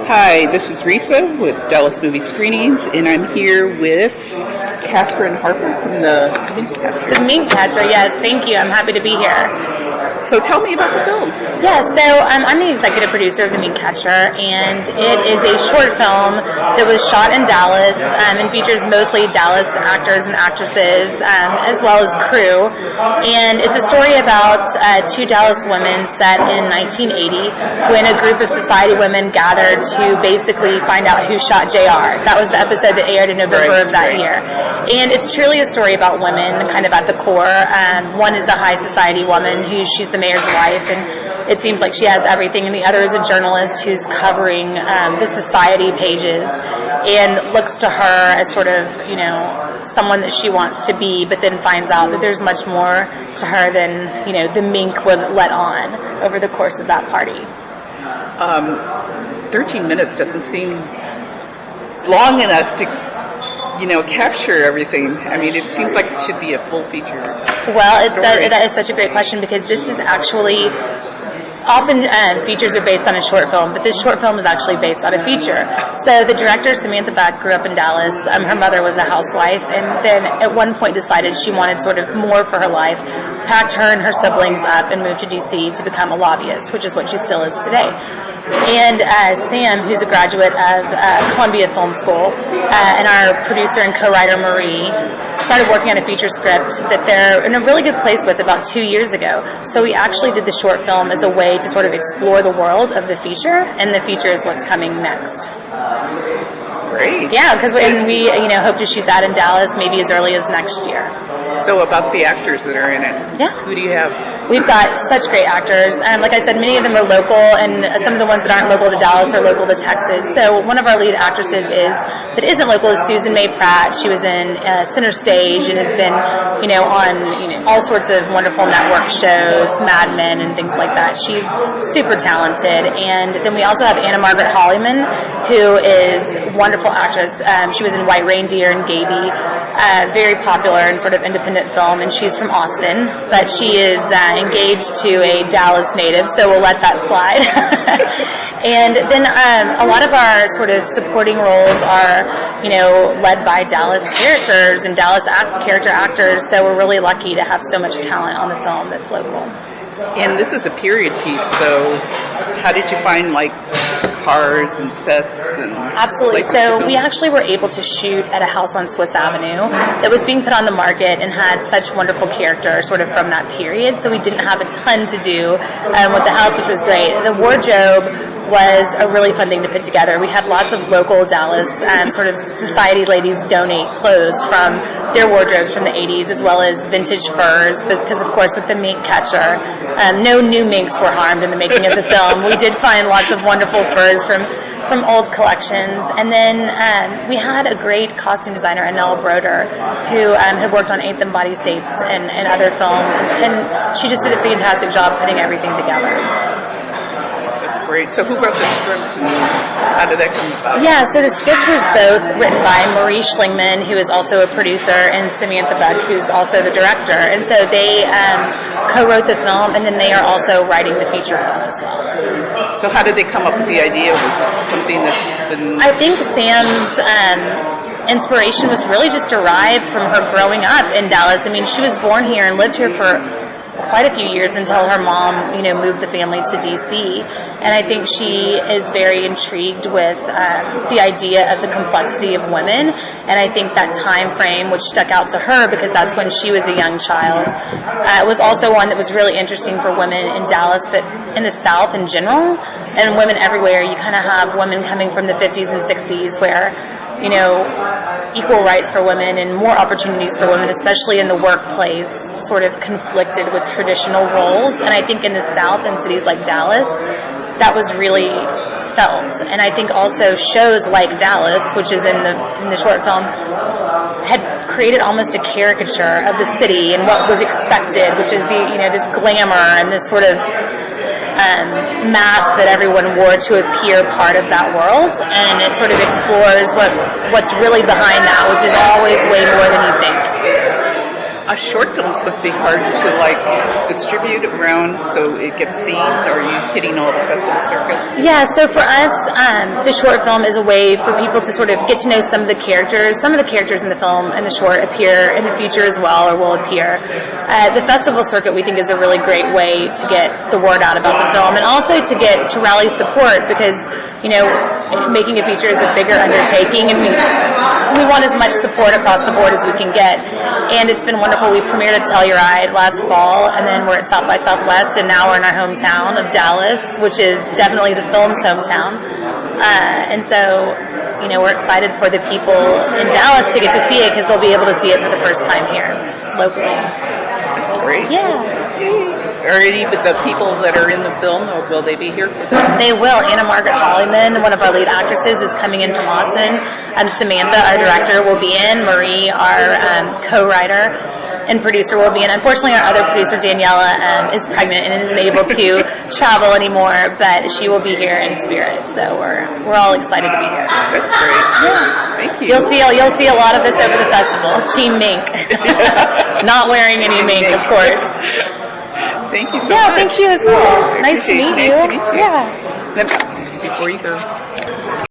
Hi, this is Risa with Dallas Movie Screenings, and I'm here with Katherine Harper from the Mink Catcher. The Mink Catcher, yes, thank you. I'm happy to be here. So tell me about the film. Yeah, so I'm the executive producer of The Mink Catcher, and it is a short film that was shot in Dallas and features mostly Dallas actors and actresses, as well as crew. And it's a story about two Dallas women set in 1980 when a group of society women gathered to basically find out who shot JR. That was the episode that aired in November of that year. And it's truly a story about women, kind of at the core. One is a high society woman she's the mayor's wife, and it seems like she has everything, and the other is a journalist who's covering the society pages and looks to her as sort of, someone that she wants to be, but then finds out that there's much more to her than, the mink would let on over the course of that party. 13 minutes doesn't seem long enough to capture everything. I mean, it seems like it should be a full feature. Well, that is such a great question, because this is actually often features are based on a short film, but this short film is actually based on a feature. So the director, Samantha Beck, grew up in Dallas. Her mother was a housewife, and then at one point decided she wanted sort of more for her life, packed her and her siblings up and moved to D.C. to become a lobbyist, which is what she still is today. And Sam, who's a graduate of Columbia Film School, and our producer and co-writer Marie, started working on a feature script that they're in a really good place with about 2 years ago. So we actually did the short film as a way to sort of explore the world of the feature, and the feature is what's coming next. Great. Yeah, because we hope to shoot that in Dallas maybe as early as next year. So about the actors that are in it, yeah. Who do you have? We've got such great actors. Like I said, many of them are local, and some of the ones that aren't local to Dallas are local to Texas. So one of our lead actresses that isn't local is Susan May Pratt. She was in Center Stage and has been, on all sorts of wonderful network shows, Mad Men and things like that. She's super talented. And then we also have Anna Margaret Hollyman, who is a wonderful actress. She was in White Reindeer and Gaby, very popular and sort of independent film, and she's from Austin, but she is engaged to a Dallas native, so we'll let that slide. And then a lot of our sort of supporting roles are, led by Dallas characters and Dallas character actors, so we're really lucky to have so much talent on the film that's local. And this is a period piece, so how did you find, cars and sets? Absolutely. So we actually were able to shoot at a house on Swiss Avenue that was being put on the market and had such wonderful character sort of from that period, so we didn't have a ton to do with the house, which was great. The wardrobe was a really fun thing to put together. We had lots of local Dallas sort of society ladies donate clothes from their wardrobes from the 80s, as well as vintage furs, because of course with the Mink Catcher, no new minks were harmed in the making of the film. We did find lots of wonderful furs from old collections. And then we had a great costume designer, Annelle Broder, who had worked on Eighth and Body States and other films, and she just did a fantastic job putting everything together. Great. So who wrote the script and how did that come about? Yeah, so the script was both written by Marie Schlingman, who is also a producer, and Samantha Beck, who's also the director. And so they co-wrote the film, and then they are also writing the feature film as well. So how did they come up with the idea? Was it something that's been... I think Sam's inspiration was really just derived from her growing up in Dallas. I mean, she was born here and lived here for quite a few years until her mom, moved the family to D.C. And I think she is very intrigued with the idea of the complexity of women. And I think that time frame, which stuck out to her because that's when she was a young child, was also one that was really interesting for women in Dallas, but in the South in general, and women everywhere. You kind of have women coming from the 50s and 60s where, equal rights for women and more opportunities for women, especially in the workplace, sort of conflicted with traditional roles. And I think in the South, in cities like Dallas, that was really felt. And I think also shows like Dallas, which is in the short film, had created almost a caricature of the city and what was expected, which is this glamour and this sort of mask that everyone wore to appear part of that world, and it sort of explores what's really behind that, which is always way more than you think. a short film is supposed to be hard to distribute around so it gets seen. Are you hitting all the festival circuits? Yeah, so for us, the short film is a way for people to sort of get to know some of the characters. Some of the characters in the film and the short appear in the future as well, or will appear. The festival circuit, we think, is a really great way to get the word out about the film, and also to rally support, because making a feature is a bigger undertaking, and we want as much support across the board as we can get. And it's been wonderful. We premiered at Telluride last fall, and then we're at South by Southwest, and now we're in our hometown of Dallas, which is definitely the film's hometown. And so, we're excited for the people in Dallas to get to see it, because they'll be able to see it for the first time here locally. That's great. Yeah. Are any of the people that are in the film, or will they be here for that? They will. Anna Margaret Hollyman, one of our lead actresses, is coming in from Austin. Samantha, our director, will be in. Marie, our co-writer and producer, will be in. Unfortunately, our other producer, Daniela, is pregnant and isn't able to travel anymore, but she will be here in spirit. So we're all excited to be here. That's great. Yeah. Thank you. You'll see a lot of us over the festival. Team Mink. Not wearing any mink, of course. Thank you so much. Yeah, thank you as well. Nice to meet you. Nice to meet you. Yeah. Before you go.